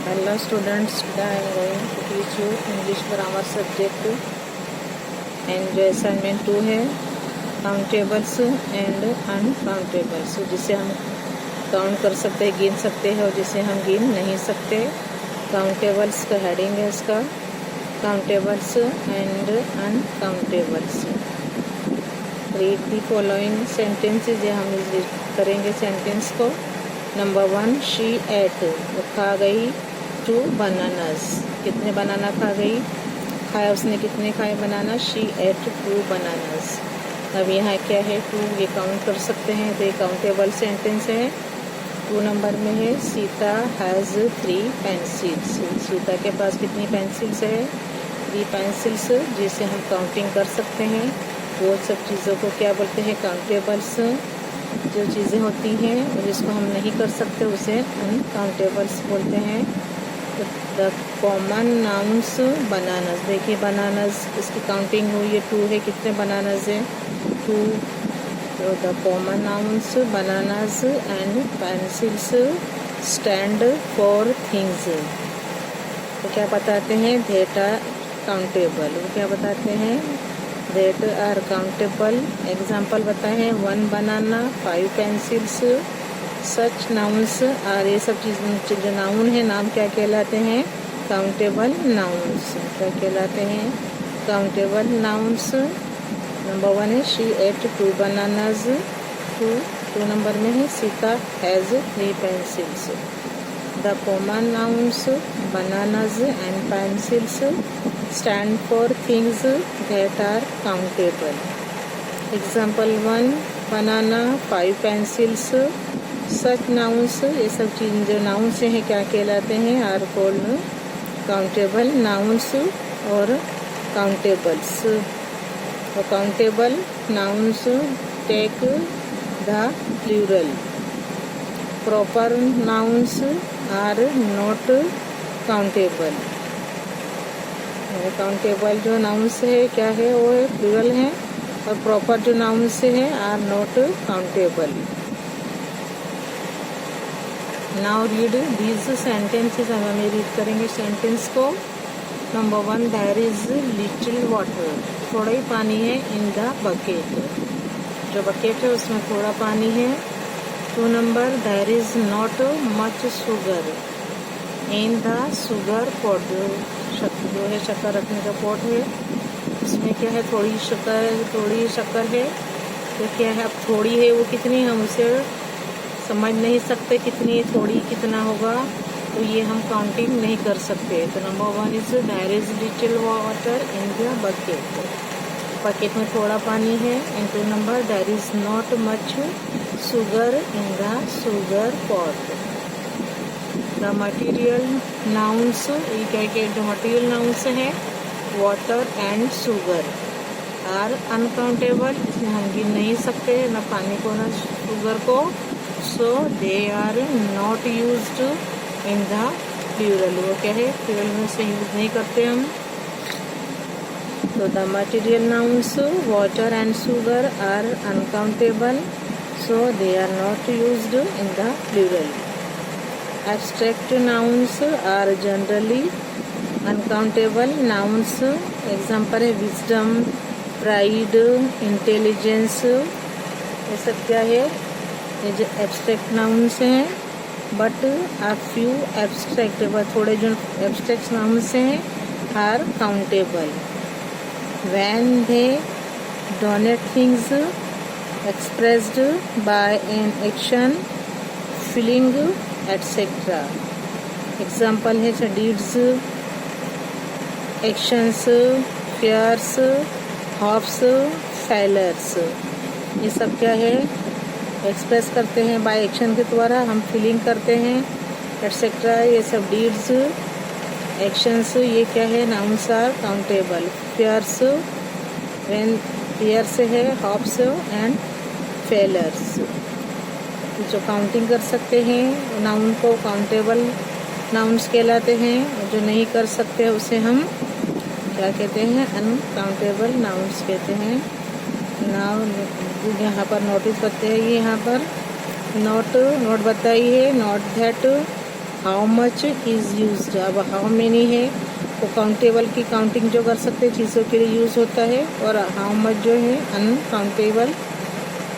Hello students, today I am going to teach you English grammar subject and जो assignment 2 है countables and uncountables, जिसे हम count कर सकते हैं, गिन सकते हैं और जिसे हम गिन नहीं सकते। काउंटेबल्स का हेडिंग है इसका countables and uncountables. Read the following sentences, ये हम करेंगे सेंटेंस को। नंबर 1, शी एट, वो खा गई 2 बनानास, कितने बनाना खा गई, खाया उसने कितने खाए बनाना, शी एट 2 बनानास। अब यहाँ क्या है 2, ये काउंट कर सकते हैं तो ये काउंटेबल सेंटेंस है। 2 नंबर में है सीता हैज़ 3 पेंसिल्स, सीता के पास कितनी पेंसिल्स है 3 पेंसिल्स, जिसे हम काउंटिंग कर सकते हैं। वो सब चीज़ों को क्या बोलते हैं काउंटेबल्स। जो चीज़ें होती हैं और जिसको हम नहीं कर सकते उसे अनकाउंटेबल्स बोलते हैं। द कॉमन नाउन्स बनानास, देखिए बनानास इसकी काउंटिंग हुई है 2 है, कितने बनानास है 2। तो the common nouns bananas and pencils stand for things, तो क्या बताते हैं दैट आर काउंटेबल, वो क्या बताते हैं दैट आर काउंटेबल। एग्जाम्पल बताए हैं 1 banana 5 pencils, such nouns are, ये सब चीज़ जो नाउन है नाम क्या कहलाते हैं काउंटेबल नाउन्स, क्या कहलाते हैं काउंटेबल नाउन्स। नंबर 1 है शी एट 2 बनानाज, 2 नंबर में है Sita has 3 pencils. The common nouns bananas and pencils stand for things that are countable. Example 1 banana 5 pencils, such nouns, ये सब चीज़ जो नाउन्स हैं क्या कहलाते हैं आर कॉल्ड काउंटेबल नाउन्स और काउंटेबल्स। तो countable nouns take the plural, proper nouns are not countable. Countable जो नाउन्स है क्या है वो है प्लूरल है, और प्रॉपर जो नाउन्स है are not countable. Now read these sentences, हमें रीड करेंगे सेंटेंस को। Number 1, there is little water, थोड़ा ही पानी है इन द बकेट, जो बकेट है उसमें थोड़ा पानी है। 2 number there is not much sugar in the sugar pot, जो है शक्कर रखने का पॉट है उसमें क्या है थोड़ी शक्कर है, तो क्या है अब थोड़ी है वो कितनी, हम उसे समझ नहीं सकते कितनी थोड़ी कितना होगा, तो ये हम काउंटिंग नहीं कर सकते। तो number 1 is there is little water in the bucket, bucket में थोड़ा पानी है। And 2 number there is not much sugar in the sugar pot. The material nouns, ये क्या के जो मटीरियल नाउन्स हैं water and sugar are uncountable, इसमें हम गिन नहीं सकते न पानी को न शुगर को, so they are not used in the plural, वो क्या है प्लूरल में से यूज नहीं करते हम। तो the material nouns water and sugar are uncountable, so they are not used in the plural. Abstract nouns are generally uncountable nouns. Example है विजडम, प्राइड, इंटेलिजेंस, ये सब क्या है ये जो एब्स्ट्रैक्ट नाउन्स हैं। बट आ फ्यू एब्स्ट्रैक्ट, थोड़े जो एब्स्ट्रैक्ट नाउन्स हैं are countable when they denote things expressed by an action, feeling etcetera. Example है deeds, actions, fears, hopes, failures, ये सब क्या है एक्सप्रेस करते हैं बाय एक्शन के द्वारा, हम फीलिंग करते हैं एटसेट्रा, ये सब डीड्स एक्शंस ये क्या है nouns are countable. Fairs when fair से है, हॉप्स एंड फेलर्स जो काउंटिंग कर सकते हैं नाउन को काउंटेबल नाउन्स कहलाते हैं, और जो नहीं कर सकते उसे हम क्या कहते हैं अनकाउंटेबल नाउन्स कहते हैं। नाउ यहाँ पर नोटिस बताइए, यहाँ पर नोट बताइए, note that how much is used. अब हाउ मेनी है वो काउंटेबल की काउंटिंग जो कर सकते हैं चीज़ों के लिए यूज़ होता है, और हाउ मच जो है अनकाउंटेबल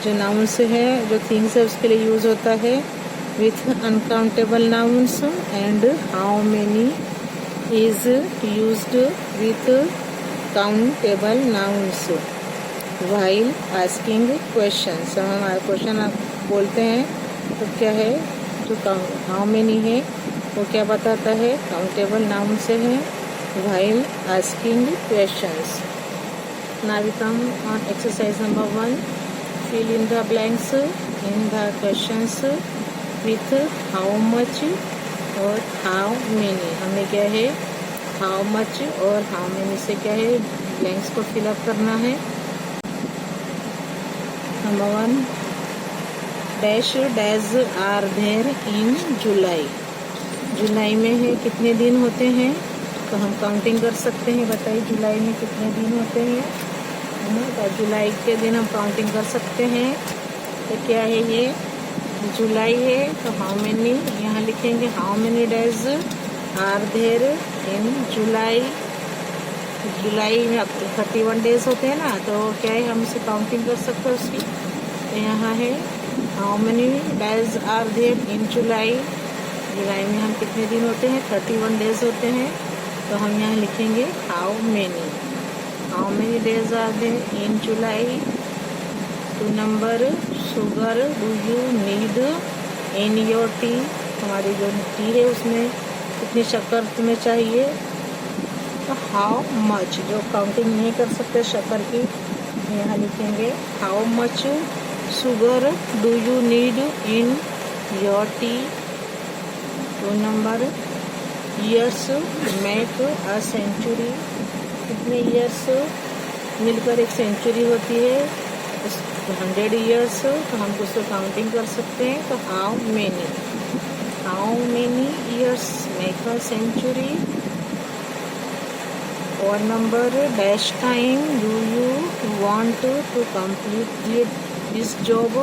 जो नाउन्स है, जो थिंग्स है, उसके लिए यूज़ होता है with uncountable nouns. And how many is used with countable nouns while asking questions. हम हमारा क्वेश्चन आप बोलते हैं तो क्या है, जो हाउ मेनी है वो क्या बताता है, काउंटेबल नाउन से है while asking questions. Now we come on exercise number 1, fill in the blanks in the questions with how much और how many। हमें क्या है how much और how many से क्या है ब्लैंक्स को फिल अप करना है। Number 1, dash days are there in July. जुलाई में है कितने दिन होते हैं, तो हम काउंटिंग कर सकते हैं। बताइए जुलाई में कितने दिन होते हैं, तो जुलाई के दिन हम काउंटिंग कर सकते हैं। तो क्या है ये जुलाई है, तो हाउ मेनी यहाँ लिखेंगे, how many days are there in July. जुलाई में 31 डेज होते हैं ना, तो क्या है हम उसे काउंटिंग कर सकते हैं उसकी। तो यहाँ है how many days are there in July. जुलाई में हम कितने दिन होते हैं, 31 डेज होते हैं, तो हम यहाँ लिखेंगे how many. How many days are there in July. 2 number, sugar do you need in your tea. हमारी जो टी है उसमें कितनी शक्कर तुम्हें चाहिए, तो हाउ मच। जो काउंटिंग नहीं कर सकते शक्कर की, यहाँ लिखेंगे how much sugar do you need in your tea. 2 number, years make a century. कितने ईयर्स मिलकर एक सेंचुरी होती है, 100 ईयर्स, तो हम उसको काउंटिंग कर सकते हैं। तो how many years make a century. और number, dash time do you want to complete this job.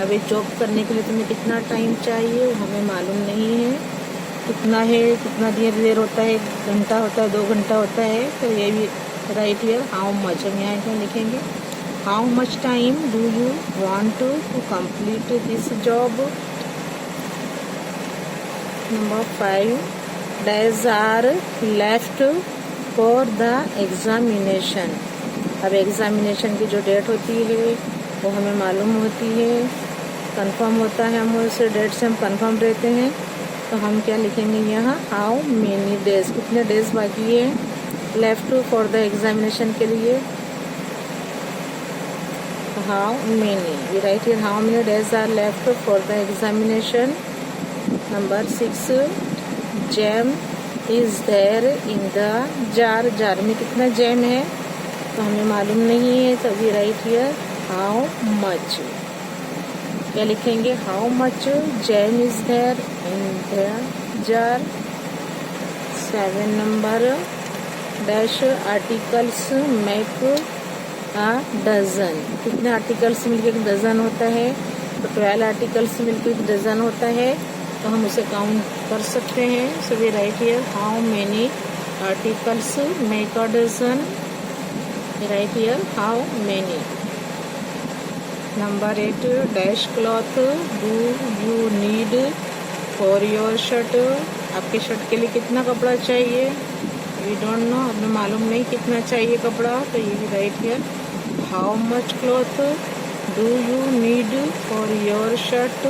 अब ये जॉब करने के लिए तुम्हें कितना टाइम चाहिए वो हमें मालूम नहीं है, कितना है, कितना देर होता है, 1 घंटा होता है, 2 घंटा होता है, तो ये भी राइट हियर हाउ मच। हम यहाँ क्या लिखेंगे, how much time do you want to complete this job. Number 5, days are left for the examination. अब एग्जामिनेशन की जो डेट होती है वो हमें मालूम होती है, कंफर्म होता है, हम उस डेट से हम कंफर्म रहते हैं। तो हम क्या लिखेंगे यहाँ, हाउ मेनी डेज, कितने डेज बाकी है लेफ्ट फॉर द एग्जामिनेशन के लिए, how many. We write here how many days are left for the examination. Number 6, jam is there in the jar. Jar में कितना जैम है तो हमें मालूम नहीं है, तो we write here how much. क्या लिखेंगे, how much jam is there in the jar. 7 number, dash articles make a dozen. कितने आर्टिकल्स मिलकर एक डजन होता है, तो 12 आर्टिकल्स मिलकर एक डजन होता है, तो हम उसे काउंट कर सकते हैं। So we write here how many articles make a dozen. We write here how many. Number 8, dash cloth do you need for your shirt. आपके शर्ट के लिए कितना कपड़ा चाहिए, वी डोंट नो, हमें मालूम नहीं कितना चाहिए कपड़ा, तो ये भी right here how much cloth do you need for your shirt.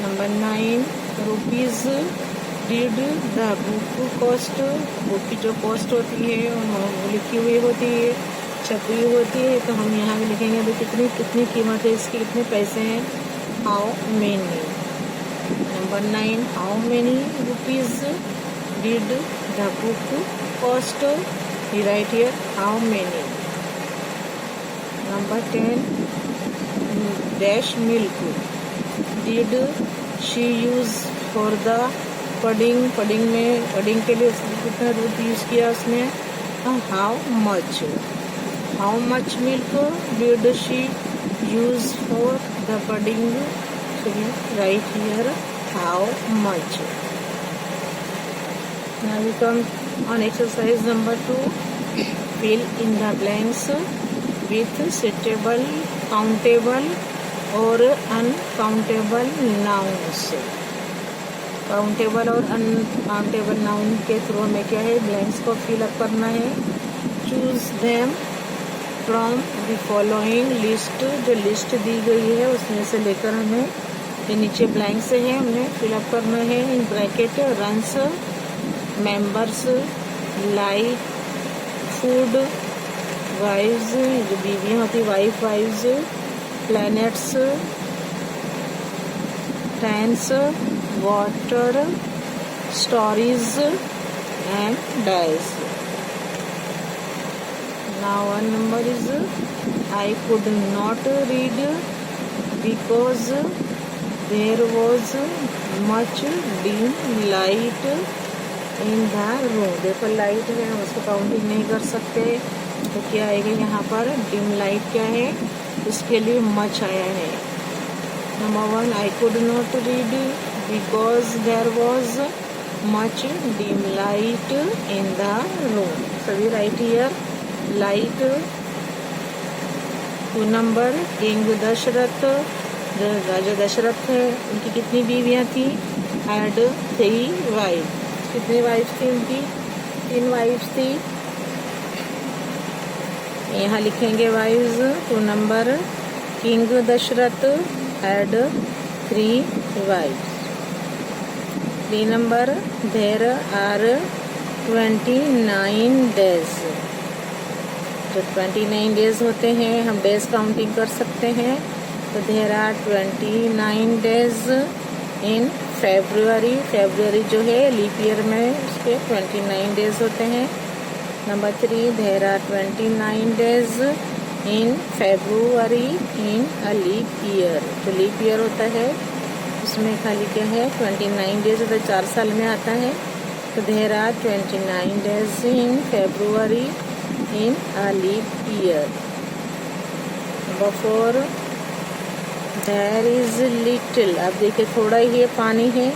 Number 9, rupees did the book cost. Book की जो कॉस्ट होती है वो लिखी हुई होती है, छपी हुई होती है, तो हम यहाँ भी लिखेंगे अभी कितनी कीमत है इसकी, कितने पैसे हैं, how many. Number 9, how many rupees did the book cost. We write here how many. Number 10, dash milk did she use for the pudding. Pudding के लिए उसने कितना दूध यूज़ किया उसने, how much. How much milk did she use for the pudding. So we write here how much. Now we come on exercise number 2. Fill in the blanks with suitable countable और uncountable nouns. Countable और uncountable noun के through हमें क्या है, blanks को fill up करना है. Choose them from the following list. जो लिस्ट दी गई है उसमें से लेकर हमें ये नीचे ब्लैंक से है हमें फिल अप करना है. In bracket runs, members, like, food, wives जो बीवियाँ होती wife wives, planets, tens, water, stories and dies. Now one number is I could not read because there was much dim light in the room. देखो light है, हम उसको counting नहीं कर सकते तो क्या आएगा यहाँ पर, डिम लाइट क्या है, इसके लिए मच आया है. Number 1 I could not read because there was much dim light in the room. So we write here light. 2 number king Dasharath, राजा दशरथ है, उनकी कितनी बीवियाँ थी, हैड 3 वाइफ. कितनी वाइफ थी उनकी, 3 वाइफ थी. यहाँ लिखेंगे wives. 2 number king Dasharatha had 3 wife. 3 number there are 29 days. जो 29 डेज होते हैं हम डेज काउंटिंग कर सकते हैं. तो there are 29 days in February. February जो है लीप ईयर में उसके 29 डेज होते हैं. Number 3 there are 29 days in February in a leap year. जो लीप ईयर होता है उसमें खाली क्या है, 29 डेज होता है, 4 साल में आता है. तो there are 29 days in February in a leap year. Number 4 there is little. अब देखिए थोड़ा ही पानी है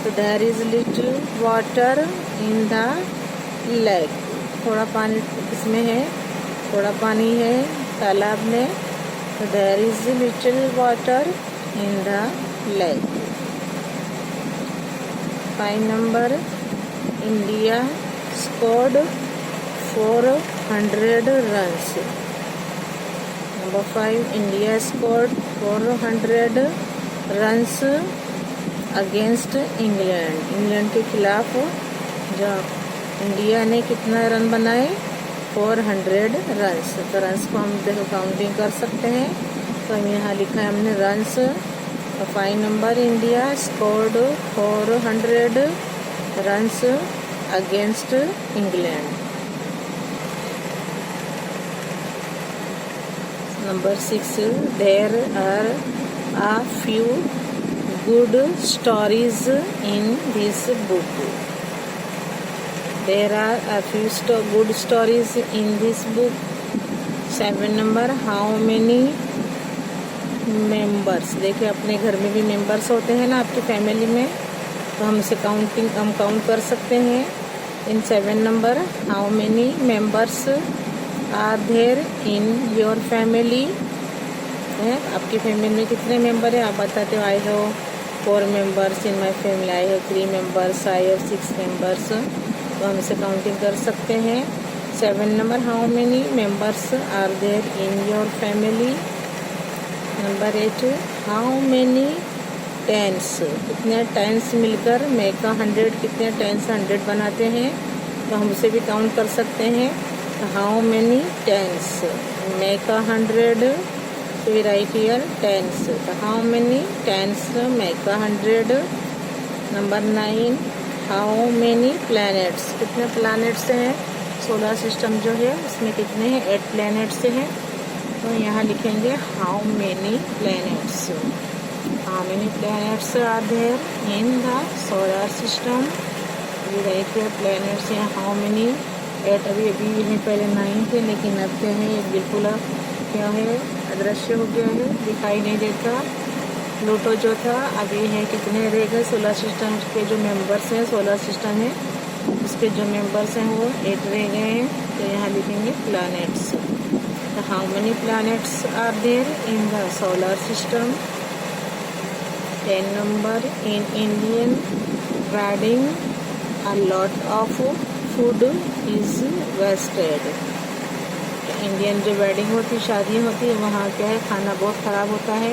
तो there is little water in the lake. थोड़ा पानी किसमें है, थोड़ा पानी है तालाब में. तो there is little water in the lake. 5 number India scored 400 runs. Number 5 India scored 400 runs against England. England के खिलाफ जो इंडिया ने कितना रन बनाए, 400 रन्स. तो रन्स को हम देखो काउंटिंग कर सकते हैं. तो हम यहाँ लिखा है हमने रन्स. तो 5 number India scored 400 runs against England. Number 6 there are a few good stories in this book. There are a few good stories in this book. 7 number how many members. देखिए अपने घर में भी मेंबर्स होते हैं ना आपकी फैमिली में, तो हम इसे हम काउंट कर सकते हैं. In 7 number how many members are there in your family. आपकी फैमिली में कितने मेंबर हैं आप बताते हो. I have 4 members in my family. I have 3 members. I have 6 members. तो हम इसे काउंटिंग कर सकते हैं. 7 number how many members are there in your family. Number 8 how many tens. कितने टेंस मिलकर मेक 100, कितने टेंस 100 बनाते हैं. तो हम उसे भी काउंट कर सकते हैं. How many tens make 100. तो वी राइट हियर टेंस. तो how many tens make 100. Number 9 how many planets. कितने प्लैनेट्स हैं, सोलर सिस्टम जो है उसमें कितने हैं, 8 प्लैनेट्स हैं. तो यहाँ लिखेंगे how many planets. How many planets are there in the solar system. We write here planets हैं हाउ मेनी. 8 अभी यहीं पहले 9 थे लेकिन अब क्या है, बिल्कुल क्या है, अदृश्य हो गया है, दिखाई नहीं देता. प्लूटो जो था अभी है कितने रह गए, सोलर सिस्टम के जो मेंबर्स हैं, सोलर सिस्टम है उसके जो मेंबर्स हैं वो 8 रह गए हैं। तो यहाँ लिखेंगे प्लैनेट्स। तो how many planets are there in the solar system? 10 number. In Indian wedding a lot of food is wasted। Indian जो वेडिंग होती, शादी होती है, वहाँ क्या है, खाना बहुत ख़राब होता है।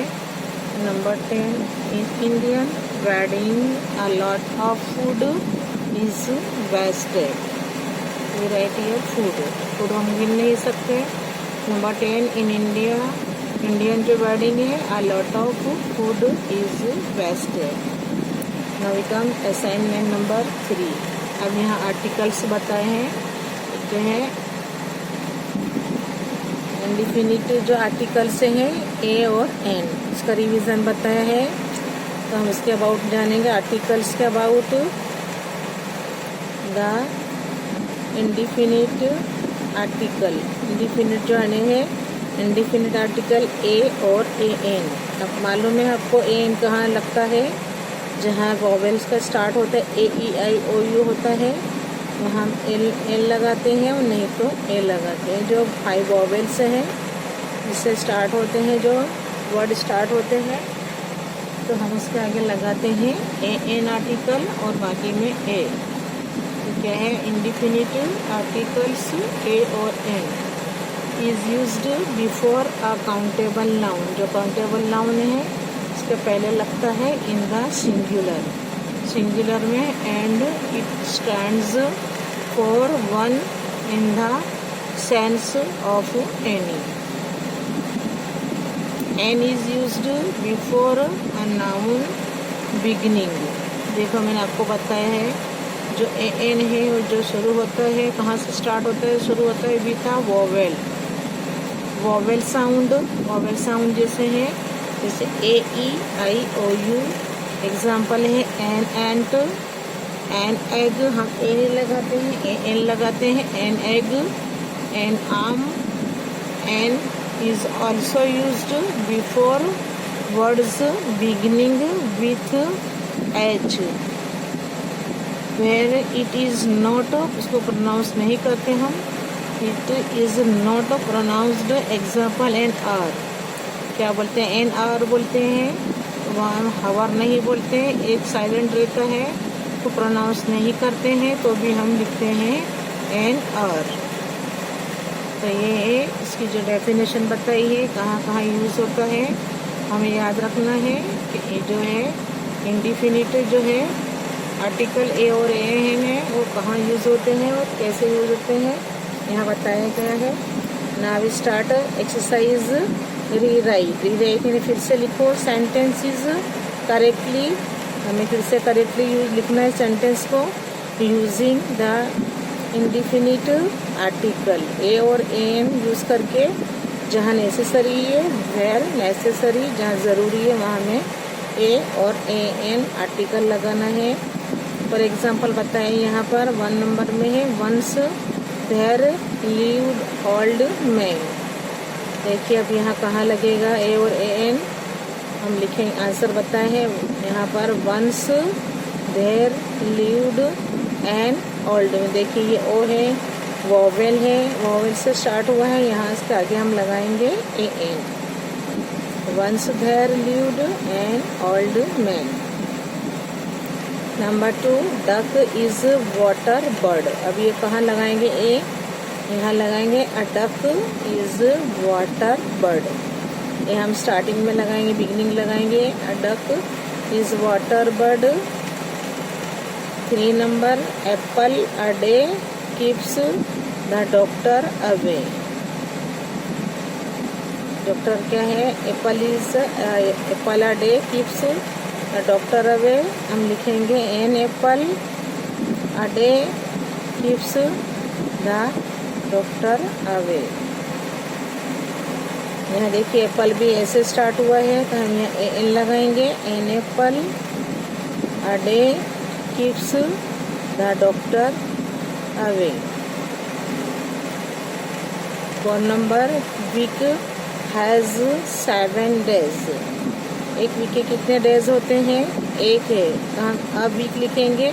Number 10, in Indian wedding a lot of food is wasted। We write here food हम गिन नहीं सकते। नंबर 10, इन इंडिया, इंडियन जो वेडिंग है a lot of food is wasted। Now we come assignment number 3। अब यहाँ आर्टिकल्स बताए हैं, जो है इंडिफिनिट जो आर्टिकल्स हैं ए और एन, इसका रिवीजन बताया है। तो हम इसके अबाउट जानेंगे। आर्टिकल्स के about the indefinite article. Indefinite जो है इंडिफिनिट आर्टिकल ए और ए एन। अब मालूम है आपको ए एन कहाँ लगता है, जहाँ वॉवेल्स का स्टार्ट होता है, ए ई आई ओ यू होता है, वहाँ एल लगाते हैं और नहीं तो ए लगाते हैं। जो 5 वॉवेल्स हैं जिससे स्टार्ट होते हैं, जो वर्ड स्टार्ट होते हैं, तो हम उसके आगे लगाते हैं ए एन आर्टिकल और बाकी में ए। तो क्या है, इंडिफिनिट आर्टिकल्स ए और an is used before a countable noun. जो काउंटेबल नाउन है इसके पहले लगता है इन द सिंगुलर में, and it stands for one in the sense of any. An is used before a noun beginning. देखो मैंने आपको बताया है, जो ए एन है और जो शुरू होता है, कहाँ से स्टार्ट होता है, शुरू होता है भी था वॉवेल। वॉवेल साउंड जैसे है, जैसे A E I O U. Example है एन एंट, एन एग, हम ए नहीं लगाते हैं, ए एन लगाते हैं, an egg, an aam. An is also used before words beginning with H, where it is not, उसको प्रोनाउंस नहीं करते हम, it is not pronounced. Example an hour, क्या बोलते हैं, एन आर बोलते हैं, वहाँ हम हवर नहीं बोलते हैं, एक साइलेंट रहता है तो प्रोनाउंस नहीं करते हैं, तो भी हम लिखते हैं एन आर। तो ये इसकी जो डेफिनेशन बताई है, कहाँ कहाँ यूज़ होता है, हमें याद रखना है कि ये जो है इंडिफिनिट जो है आर्टिकल ए और ए हैं, वो कहाँ यूज़ होते हैं और कैसे यूज़ होते हैं, यहाँ बताया गया है। नाउ स्टार्ट एक्सरसाइज रीराइट यानी फिर से लिखो सेंटेंसेस करेक्टली। हमें फिर से करेक्टली लिखना है सेंटेंस को, using the indefinite article a और ए एन यूज़ करके। जहाँ नेसेसरी है, वेयर नेसेसरी, जहाँ ज़रूरी है वहाँ में ए और ए एन आर्टिकल लगाना है। फॉर एग्जांपल बताएं, यहाँ पर 1 नंबर में है, once there lived old man. देखिए अब यहाँ कहाँ लगेगा ए और ए एन, हम लिखेंगे, आंसर बताए हैं यहाँ पर once there lived an old man. देखिए ये ओ है, वॉवेल है, वॉवेल से स्टार्ट हुआ है, यहाँ इसके आगे हम लगाएंगे a an. Once there lived an old man. Number 2, duck is water bird. अब ये कहाँ लगाएंगे ए, यहाँ लगाएंगे a duck is water bird. ये हम स्टार्टिंग में लगाएंगे, बिगिनिंग लगाएंगे, a duck is water bird. 3 नंबर, apple a day keeps the doctor away. Doctor क्या है, apple a day keeps the doctor away. हम लिखेंगे an apple a day keeps the doctor away. यहाँ देखिए एप्पल भी ऐसे स्टार्ट हुआ है, तो हम यहाँ ए एन लगाएंगे, an apple a day keeps the doctor away. 4 number, week has 7 days। एक वीक के कितने डेज होते हैं? एक है, तो हम अ वीक लिखेंगे।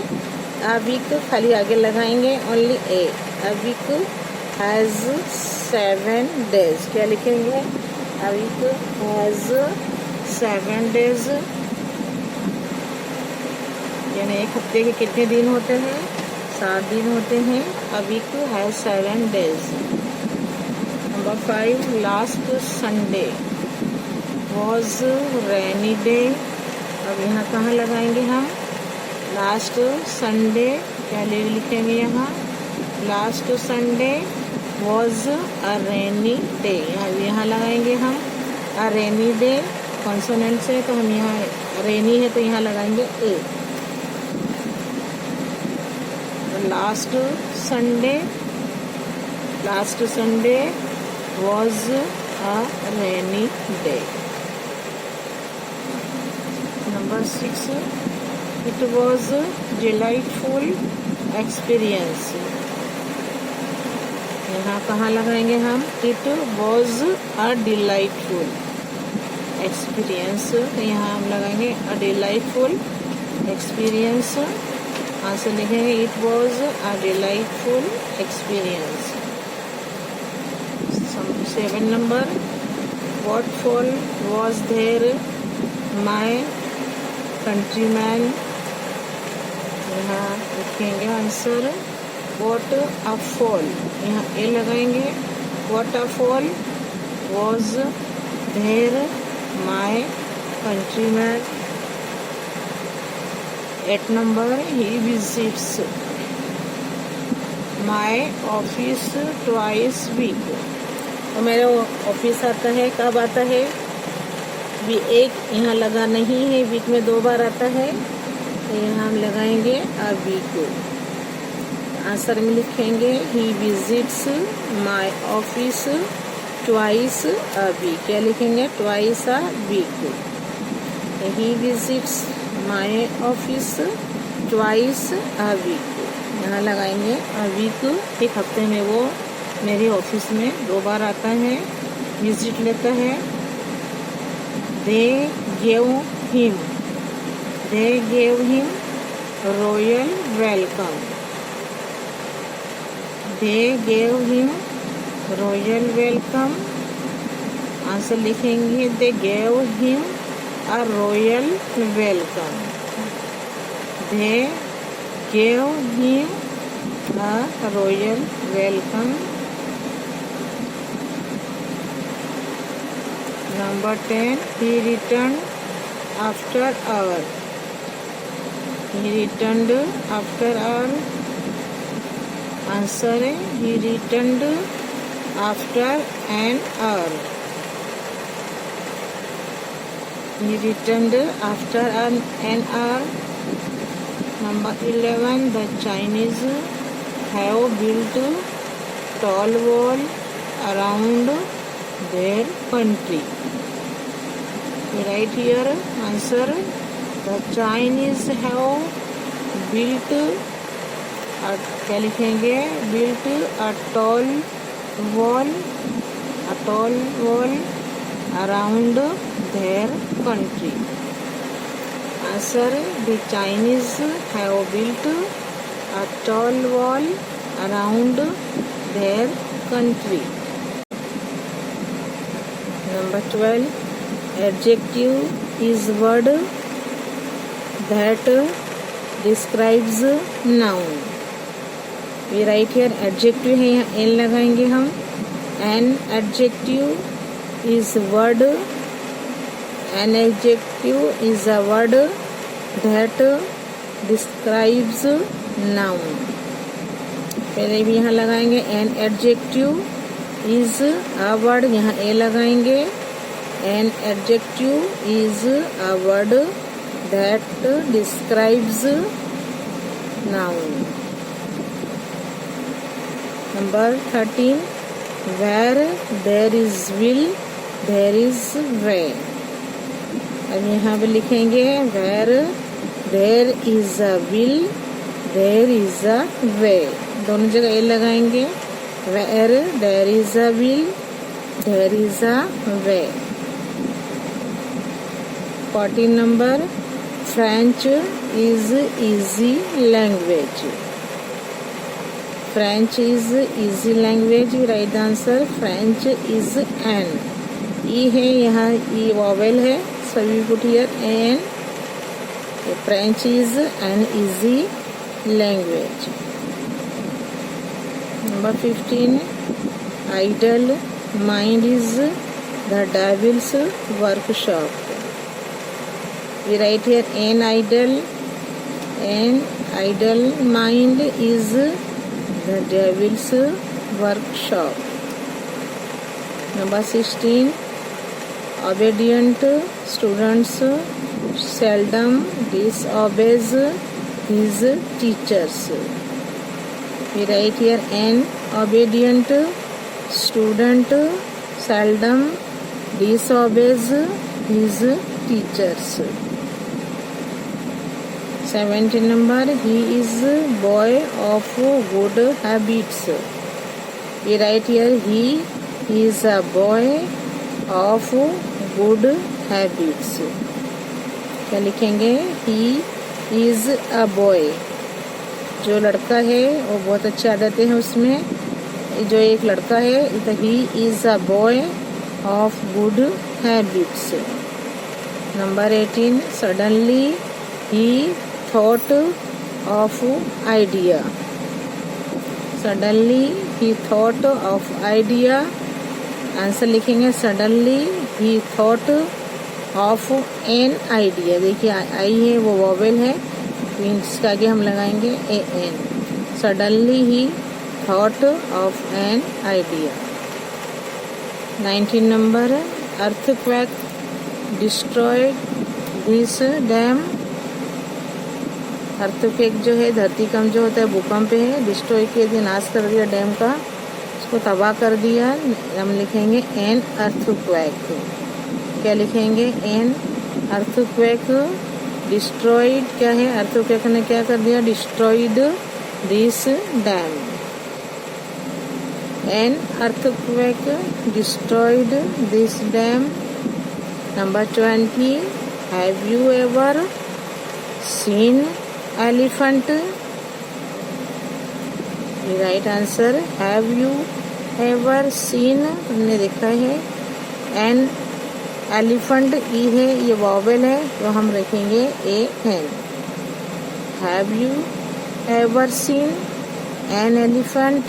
अ वीक खाली आगे लगाएंगे, only a. A week has 7 days। क्या लिखेंगे? अ वीक हैज़ 7 days, यानी एक हफ्ते के कितने दिन होते हैं? 7 दिन होते हैं। A week has 7 days। Number 5, last Sunday was rainy day. अब यहाँ कहाँ लगाएंगे हम? लास्ट संडे क्या लिखेंगे यहाँ? Last Sunday was a rainy day. यहाँ लगाएंगे हम अ रेनी डे। कॉन्सोनेंट से तो हम यहाँ रेनी है तो यहाँ लगाएंगे a. Last Sunday was a rainy day. Number 6, it was delightful experience. यहाँ कहाँ लगाएंगे हम? It was a delightful experience, तो यहाँ हम लगाएंगे अ डिलाइटफुल एक्सपीरियंस। आंसर लिखेंगे it was a delightful experience. 7 number, what fall was there my countryman. यहाँ लिखेंगे आंसर व्हाट अ फॉल, यहाँ ए लगाएंगे। What a fall was there my countryman. 8 number, he visits my office twice week. तो मेरे office आता है, कब आता है? भी एक यहाँ लगा नहीं है, वीक में 2 बार आता है, तो यहाँ हम लगाएंगे अ वीक। आंसर में लिखेंगे he visits my office twice a week. क्या लिखेंगे? Twice a week. He visits my office twice a week. यहाँ लगाएंगे अ वीक। एक हफ्ते में वो मेरे ऑफिस में 2 बार आता है, विजिट लेता है। They gave him royal welcome. They gave him royal welcome. Answer लिखेंगे they gave him a royal welcome. They gave him a royal welcome. Number 10, he returned after hour। he returned after hour। Answer है he returned after an hour। he returned after an hour। Number 11, the Chinese have built tall wall around their country। Right here answer, the Chinese have built क्या लिखेंगे? built a tall wall around their country। answer, the Chinese have built a tall wall around their country। Number 12, adjective is word that describes noun। we write here adjective है, यहाँ n लगाएंगे हम। an adjective is word, an adjective is a word that describes noun। पहले भी यहाँ लगाएंगे an adjective is a word, यहाँ a लगाएंगे। an adjective is a word that describes noun। Number 13, where there is will there is way। अब यहाँ पे लिखेंगे where there is a will there is a way। दोनों जगह ए लगाएंगे। where there is a will there is a way। 14 number, French is easy language. French is easy language. Right answer French is an. E है यहाँ, E vowel है, सभी put here an. French is an easy language. Number 15, idle mind is the devil's workshop. We write here an idle mind is the devil's workshop. Number 16, obedient students seldom disobeys his teachers. We write here an obedient student seldom disobeys his teachers. 17 number, he is boy of good habits. We write here he is a boy of good habits. क्या लिखेंगे? he is a boy, जो लड़का है वो बहुत अच्छी आदतें हैं उसमें, जो एक लड़का है तो he is a boy of good habits. Number 18, suddenly he thought of idea. Suddenly he thought of idea. Answer लिखेंगे suddenly he thought of an idea. देखिए आई है वो वॉवेल है, इसके आगे हम लगाएंगे an. Suddenly he thought of an idea. 19 number, earthquake destroyed this dam. Earthquake जो है धरतीकंप जो होता है भूकंप है, डिस्ट्रॉय के दिन नाश कर दिया डैम का, उसको तबाह कर दिया. हम लिखेंगे एन अर्थक्वेक. क्या लिखेंगे? An earthquake destroyed. क्या है? अर्थक्वेक ने क्या कर दिया? Destroyed this dam. An earthquake destroyed this dam. Number 20, have you ever seen elephant? The right answer, have you ever seen? हमने देखा है. an elephant ई है, ये वॉवेल है तो हम रखेंगे an. have you ever seen an elephant?